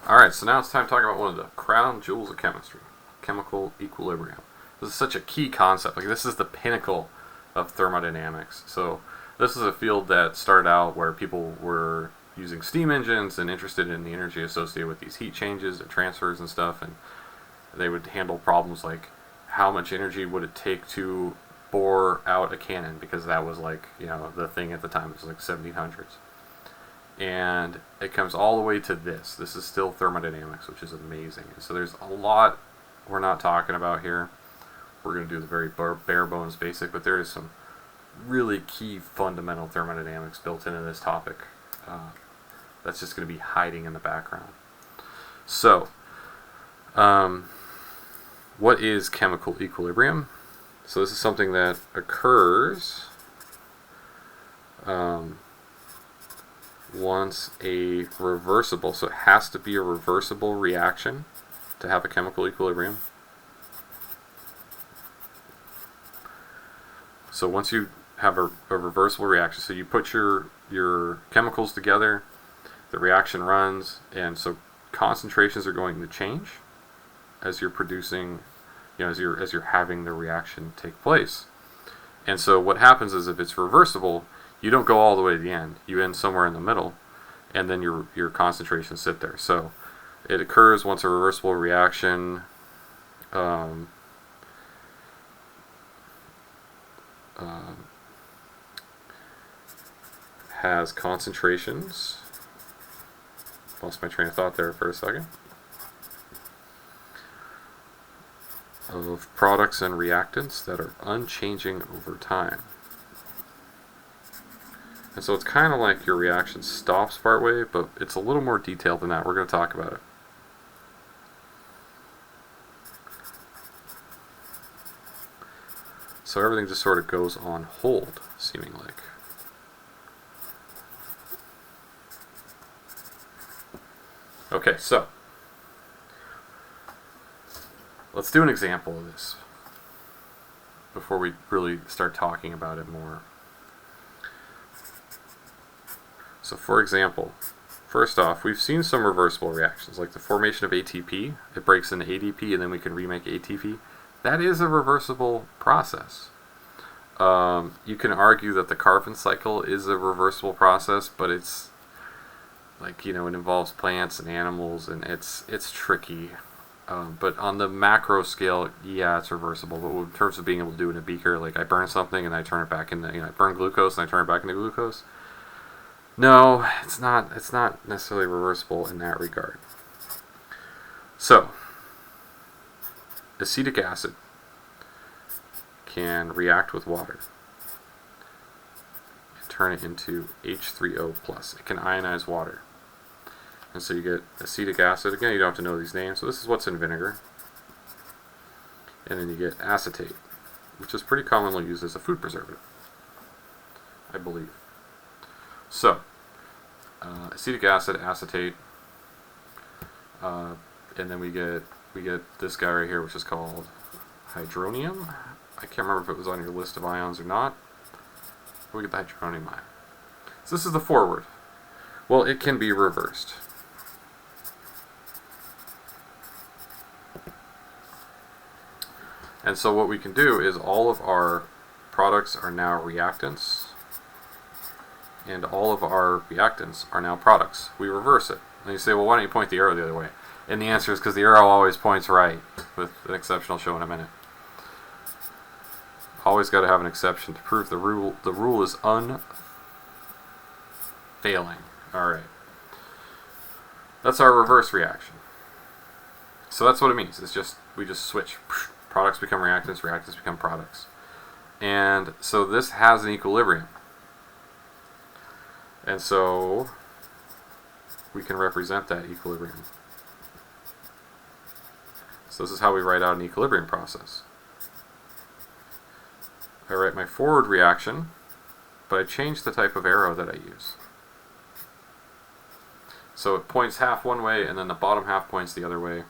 Alright, so now it's time to talk about one of the crown jewels of chemistry, chemical equilibrium. This is such a key concept. Like, this is the pinnacle of thermodynamics. So this is a field that started out where people were using steam engines and interested in the energy associated with these heat changes and transfers and stuff, and they would handle problems like how much energy would it take to bore out a cannon, because that was like, the thing at the time. It was like 1700s. And it comes all the way to this. This is still thermodynamics, which is amazing. So there's a lot we're not talking about here. We're going to do the very bare bones basic, but there is some really key fundamental thermodynamics built into this topic that's just going to be hiding in the background. So, what is chemical equilibrium? So this is something that occurs once a reversible, so it has to be a reversible reaction to have a chemical equilibrium. So once you have a reversible reaction, so you put your chemicals together, the reaction runs, and so concentrations are going to change as you're producing, as you're having the reaction take place. And so what happens is, if it's reversible, you don't go all the way to the end. You end somewhere in the middle, and then your concentrations sit there. So it occurs once a reversible reaction has concentrations. Lost my train of thought there for a second. Of products and reactants that are unchanging over time. And so it's kind of like your reaction stops partway, but it's a little more detailed than that. We're going to talk about it. So everything just sort of goes on hold, seeming like. Okay, so let's do an example of this before we really start talking about it more. So for example, first off, we've seen some reversible reactions, like the formation of ATP. It breaks into ADP and then we can remake ATP. That is a reversible process. You can argue that the carbon cycle is a reversible process, but it's like, it involves plants and animals, and it's tricky. But on the macro scale, yeah, it's reversible. But in terms of being able to do it in a beaker, like I burn something and I turn it back into, I burn glucose and I turn it back into glucose. No, it's not necessarily reversible in that regard. So, acetic acid can react with water and turn it into H3O+. It can ionize water. And so you get acetic acid. Again, you don't have to know these names. So this is what's in vinegar. And then you get acetate, which is pretty commonly used as a food preservative, I believe. So, acetic acid, acetate, and then we get this guy right here, which is called hydronium. I can't remember if it was on your list of ions or not. We get the hydronium ion. So this is the forward. Well, it can be reversed. And so what we can do is all of our products are now reactants, and all of our reactants are now products. We reverse it. And you say, well, why don't you point the arrow the other way? And the answer is because the arrow always points right, with an exception I'll show in a minute. Always got to have an exception to prove the rule. The rule is unfailing. All right. That's our reverse reaction. So that's what it means. It's just, we just switch. Products become reactants, reactants become products. And so this has an equilibrium. And so we can represent that equilibrium. So this is how we write out an equilibrium process. I write my forward reaction, but I change the type of arrow that I use. So it points half one way, and then the bottom half points the other way.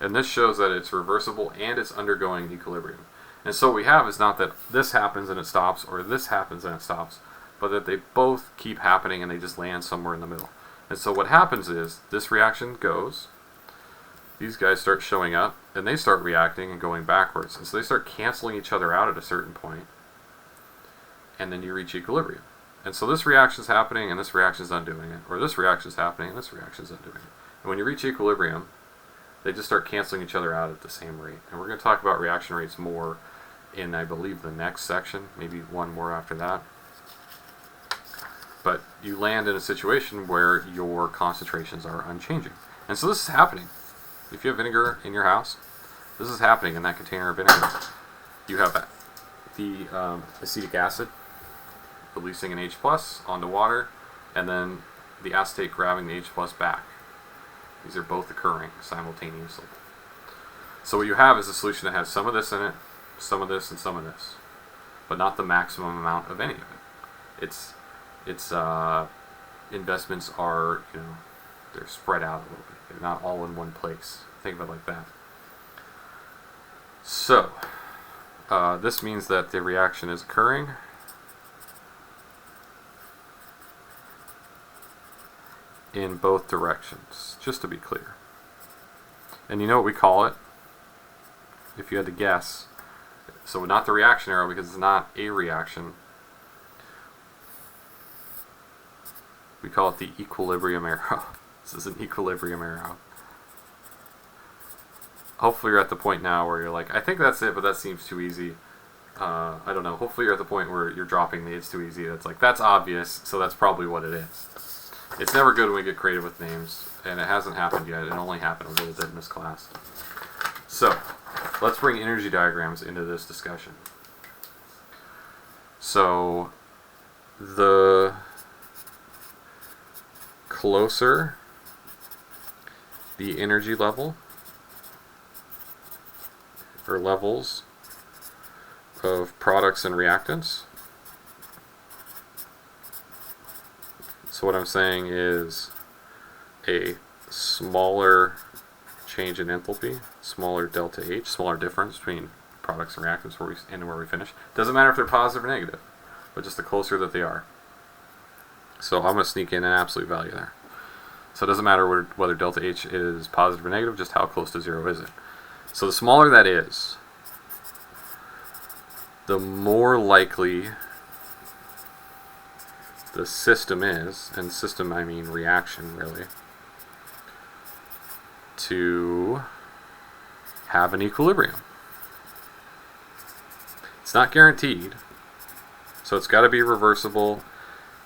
And this shows that it's reversible and it's undergoing equilibrium. And so what we have is not that this happens and it stops, or this happens and it stops, but that they both keep happening and they just land somewhere in the middle. And so what happens is this reaction goes, these guys start showing up, and they start reacting and going backwards. And so they start canceling each other out at a certain point, and then you reach equilibrium. And so this reaction is happening, and this reaction is undoing it. Or this reaction is happening, and this reaction is undoing it. And when you reach equilibrium, they just start canceling each other out at the same rate. And we're going to talk about reaction rates more in, I believe, the next section, maybe one more after that. But you land in a situation where your concentrations are unchanging. And so this is happening. If you have vinegar in your house, this is happening in that container of vinegar. You have the acetic acid releasing an H plus onto water, and then the acetate grabbing the H plus back. These are both occurring simultaneously. So what you have is a solution that has some of this in it, some of this, and some of this, but not the maximum amount of any of it. Its investments are, they're spread out a little bit. They're not all in one place. Think of it like that. So this means that the reaction is occurring. In both directions, just to be clear. And you know what we call it? If you had to guess. So not the reaction arrow, because it's not a reaction. We call it the equilibrium arrow. This is an equilibrium arrow. Hopefully you're at the point now where you're like, I think that's it, but that seems too easy. I don't know. Hopefully you're at the point where you're dropping the it's too easy. It's like, that's obvious, so that's probably what it is. It's never good when we get creative with names, and it hasn't happened yet. It only happened a little bit in this class. So, let's bring energy diagrams into this discussion. So, the closer the energy level, or levels of products and reactants. So what I'm saying is a smaller change in enthalpy, smaller delta H, smaller difference between products and reactants where we end and where we finish. Doesn't matter if they're positive or negative, but just the closer that they are. So I'm going to sneak in an absolute value there. So it doesn't matter whether delta H is positive or negative, just how close to zero is it. So the smaller that is, the more likely the system is, and system I mean reaction really, to have an equilibrium. It's not guaranteed, so it's got to be reversible.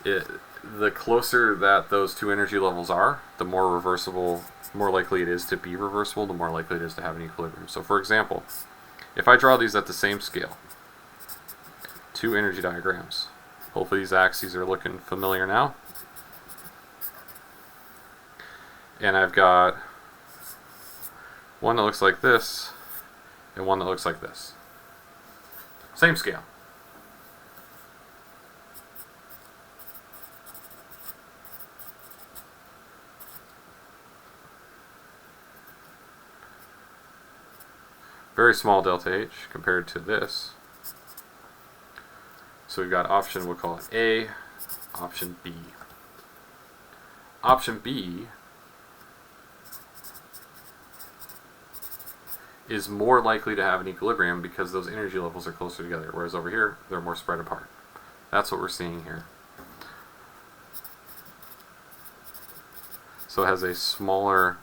The closer that those two energy levels are, the more reversible, more likely it is to be reversible, the more likely it is to have an equilibrium. So for example, if I draw these at the same scale, two energy diagrams, hopefully these axes are looking familiar now. And I've got one that looks like this and one that looks like this. Same scale. Very small delta H compared to this. So we've got option, we'll call it A, option B. Option B is more likely to have an equilibrium because those energy levels are closer together, whereas over here, they're more spread apart. That's what we're seeing here. So it has a smaller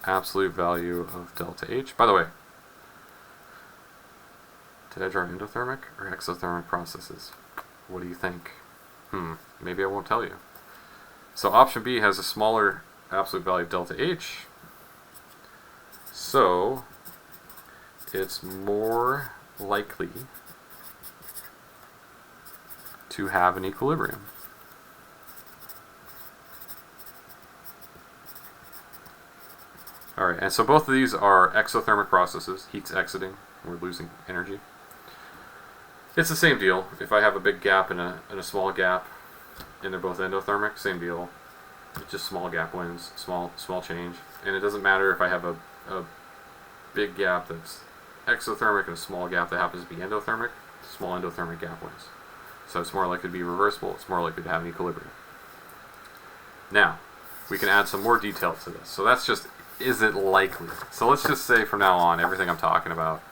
absolute value of delta H. By the way, did I draw endothermic or exothermic processes? What do you think? Maybe I won't tell you. So option B has a smaller absolute value of delta H. So it's more likely to have an equilibrium. Alright, and so both of these are exothermic processes. Heat's exiting, we're losing energy. It's the same deal. If I have a big gap and a small gap, and they're both endothermic, same deal. It's just small gap wins, small change. And it doesn't matter if I have a big gap that's exothermic and a small gap that happens to be endothermic, small endothermic gap wins. So it's more likely to be reversible. It's more likely to have an equilibrium. Now, we can add some more detail to this. So that's just, is it likely? So let's just say from now on, everything I'm talking about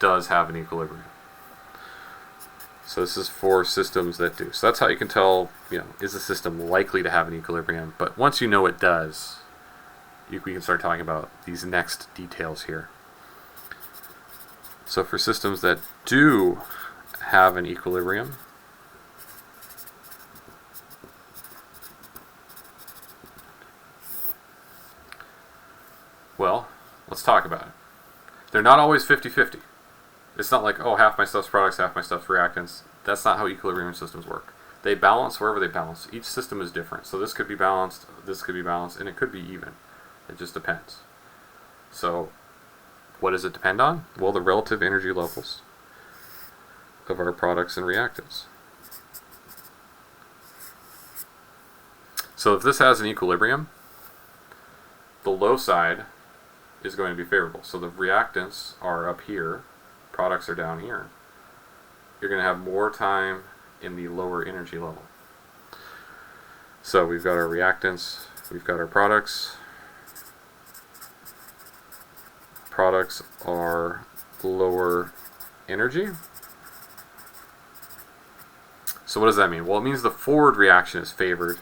does have an equilibrium. So this is for systems that do. So that's how you can tell, is the system likely to have an equilibrium? But once you know it does, we can start talking about these next details here. So for systems that do have an equilibrium, well, let's talk about it. They're not always 50-50. It's not like, oh, half my stuff's products, half my stuff's reactants. That's not how equilibrium systems work. They balance wherever they balance. Each system is different. So this could be balanced, and it could be even. It just depends. So what does it depend on? Well, the relative energy levels of our products and reactants. So if this has an equilibrium, the low side is going to be favorable. So the reactants are up here, products are down here. You're going to have more time in the lower energy level. So we've got our reactants, we've got our products. Products are lower energy. So what does that mean? Well, it means the forward reaction is favored.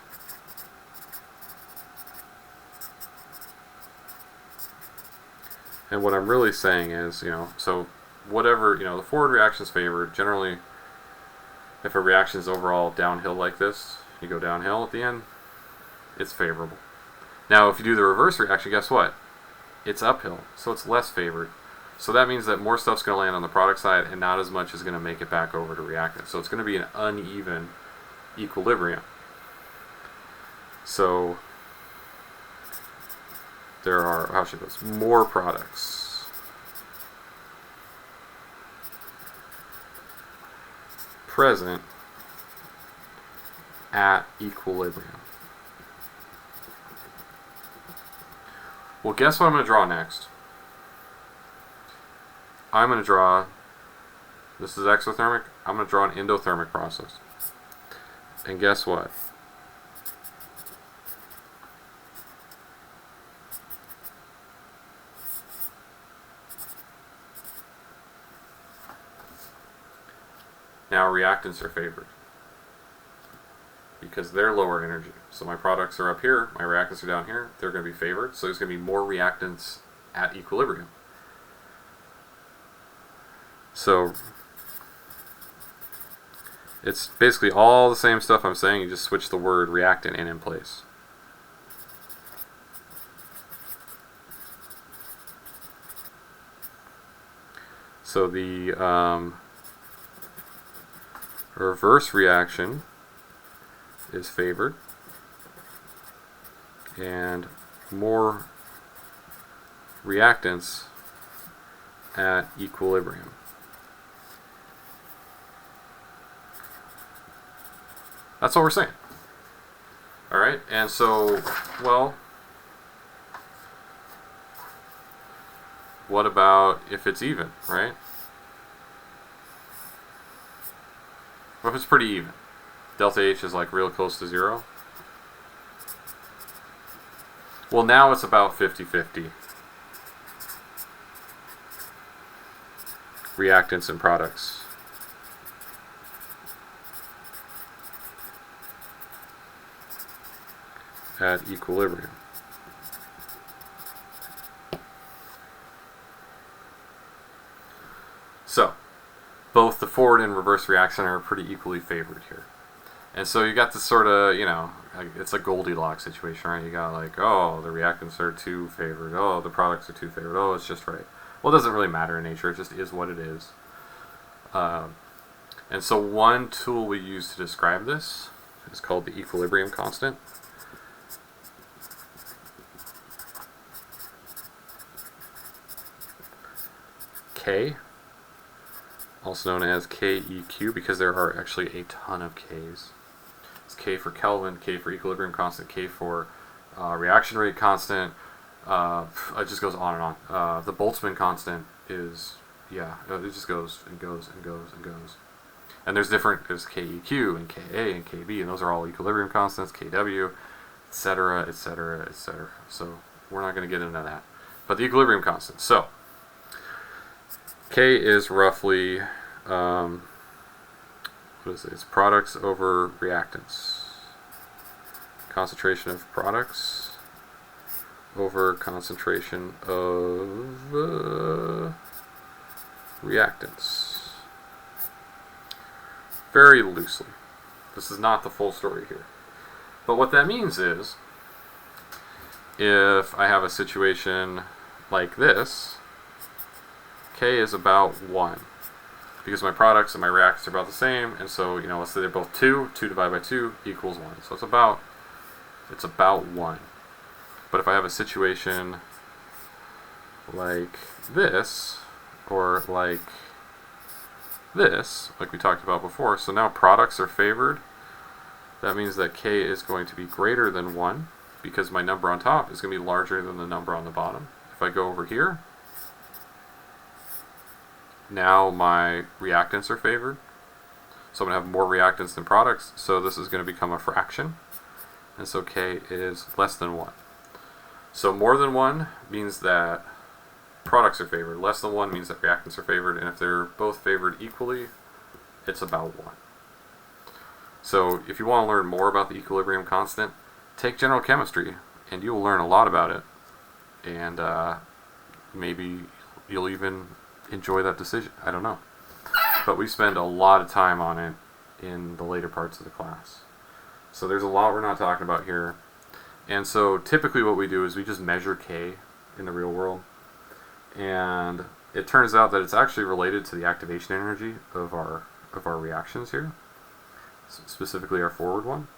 And what I'm really saying is, so whatever, the forward reaction is favored. Generally, if a reaction is overall downhill like this, you go downhill at the end, it's favorable. Now, if you do the reverse reaction, guess what? It's uphill, so it's less favored. So that means that more stuff's going to land on the product side and not as much is going to make it back over to reactant. So it's going to be an uneven equilibrium. So there are, how should I put this, more products present at equilibrium. Well, guess what I'm going to draw next? I'm going to draw, this is exothermic, I'm going to draw an endothermic process. And guess what? Now reactants are favored because they're lower energy. So my products are up here, my reactants are down here, they're going to be favored. So there's going to be more reactants at equilibrium. So it's basically all the same stuff I'm saying, you just switch the word reactant in place. So the reverse reaction is favored, and more reactants at equilibrium. That's what we're saying. Alright, and so, well, what about if it's even, right? What if it's pretty even? Delta H is like real close to 0. Well, now it's about 50-50. Reactants and products. At equilibrium. So, both the forward and reverse reaction are pretty equally favored here. And so you got this sort of, it's a Goldilocks situation, right? You got like, oh, the reactants are too favored. Oh, the products are too favored. Oh, it's just right. Well, it doesn't really matter in nature. It just is what it is. And so one tool we use to describe this is called the equilibrium constant. K, also known as KEQ, because there are actually a ton of Ks. It's K for Kelvin, K for equilibrium constant, K for reaction rate constant. It just goes on and on. The Boltzmann constant is, it just goes and goes and goes and goes. And there's KEQ and KA and KB, and those are all equilibrium constants, KW, etc., etc., etc. So we're not going to get into that. But the equilibrium constant. So K is roughly, what is it? It's products over reactants. Concentration of products over concentration of reactants. Very loosely. This is not the full story here. But what that means is, if I have a situation like this, K is about 1. Because my products and my reactants are about the same, and so, let's say they're both 2. 2 divided by 2 equals 1. So it's about 1. But if I have a situation like this, or like this, like we talked about before, so now products are favored, that means that K is going to be greater than 1, because my number on top is going to be larger than the number on the bottom. If I go over here, now my reactants are favored. So I'm going to have more reactants than products, so this is going to become a fraction. And so K is less than 1. So more than 1 means that products are favored. Less than 1 means that reactants are favored. And if they're both favored equally, it's about 1. So if you want to learn more about the equilibrium constant, take general chemistry, and you will learn a lot about it. And maybe you'll even enjoy that decision. I don't know. But we spend a lot of time on it in the later parts of the class. So there's a lot we're not talking about here. And so typically what we do is we just measure K in the real world. And it turns out that it's actually related to the activation energy of our reactions here. Specifically our forward one.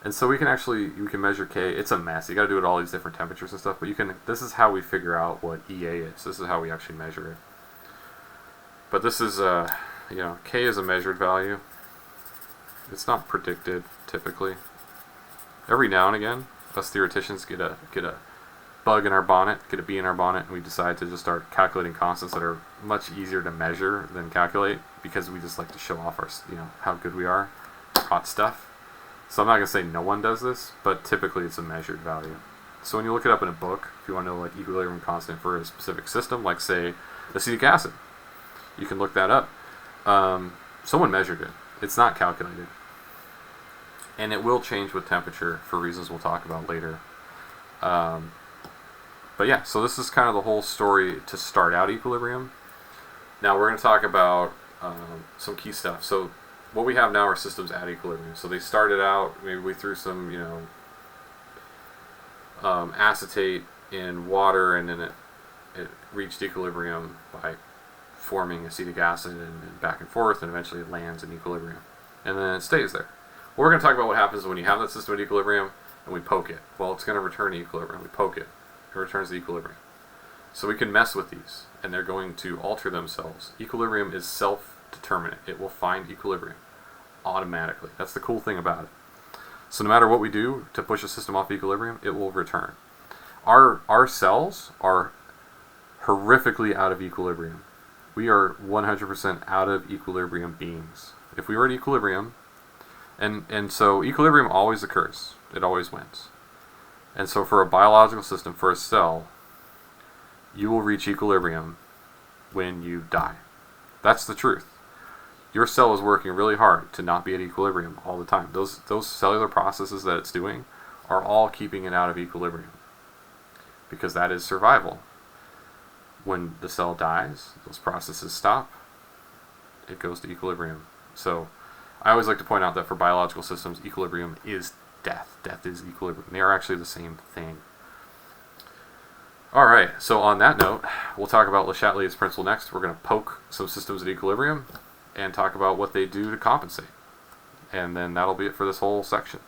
And so we can measure K. It's a mess. You got to do it at all these different temperatures and stuff. But this is how we figure out what EA is. This is how we actually measure it. But this is, K is a measured value. It's not predicted typically. Every now and again, us theoreticians get a bug in our bonnet, get a bee in our bonnet, and we decide to just start calculating constants that are much easier to measure than calculate, because we just like to show off our, how good we are, hot stuff. So I'm not going to say no one does this, but typically it's a measured value. So when you look it up in a book, if you want to know like equilibrium constant for a specific system, like say acetic acid, you can look that up. Someone measured it. It's not calculated. And it will change with temperature for reasons we'll talk about later. But yeah, so this is kind of the whole story to start out equilibrium. Now we're going to talk about some key stuff. So what we have now are systems at equilibrium. So they started out, maybe we threw some, acetate in water, and then it reached equilibrium by forming acetic acid and back and forth, and eventually it lands in equilibrium. And then it stays there. Well, we're going to talk about what happens when you have that system at equilibrium and we poke it. Well, it's going to return to equilibrium. We poke it. It returns to equilibrium. So we can mess with these, and they're going to alter themselves. Equilibrium is self-determinate. It will find equilibrium automatically. That's the cool thing about it. So no matter what we do to push a system off equilibrium, it will return. Our cells are horrifically out of equilibrium. We are 100% out of equilibrium beings. If we were at equilibrium, and so equilibrium always occurs. It always wins. And so for a biological system, for a cell, you will reach equilibrium when you die. That's the truth. Your cell is working really hard to not be at equilibrium all the time. Those cellular processes that it's doing are all keeping it out of equilibrium, because that is survival. When the cell dies, those processes stop. It goes to equilibrium. So I always like to point out that for biological systems, equilibrium is death. Death is equilibrium. They are actually the same thing. Alright, so on that note, we'll talk about Le Chatelier's principle next. We're going to poke some systems at equilibrium and talk about what they do to compensate. And then that'll be it for this whole section.